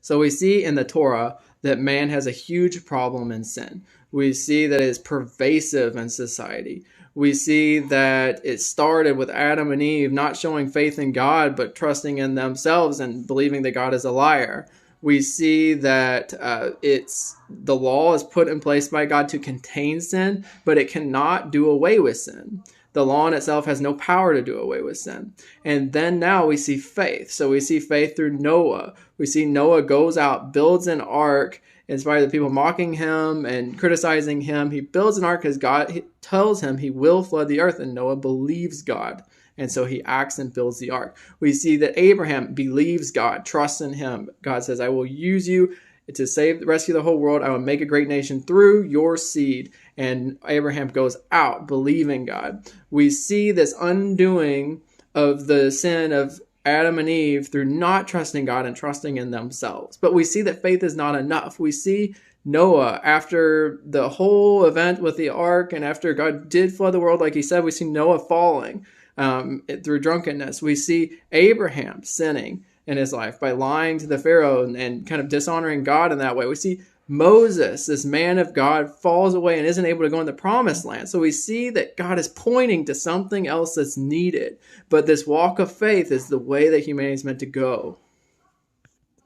So we see in the Torah that man has a huge problem in sin. We see that it is pervasive in society. We see that it started with Adam and Eve not showing faith in God, but trusting in themselves and believing that God is a liar. We see that the law is put in place by God to contain sin, but it cannot do away with sin. The law in itself has no power to do away with sin. And then now we see faith. So we see faith through Noah. We see Noah goes out, builds an ark, in spite of the people mocking him and criticizing him. He builds an ark because God tells him he will flood the earth, and Noah believes God. And so he acts and builds the ark. We see that Abraham believes God, trusts in him. God says, I will use you to rescue the whole world. I will make a great nation through your seed. And Abraham goes out believing God. We see this undoing of the sin of Adam and Eve through not trusting God and trusting in themselves. But we see that faith is not enough. We see Noah, after the whole event with the ark and after God did flood the world, like he said, we see Noah falling through drunkenness. We see Abraham sinning in his life by lying to the Pharaoh and kind of dishonoring God in that way. We see Moses, this man of God, falls away and isn't able to go in the promised land. So we see that God is pointing to something else that's needed. But this walk of faith is the way that humanity is meant to go.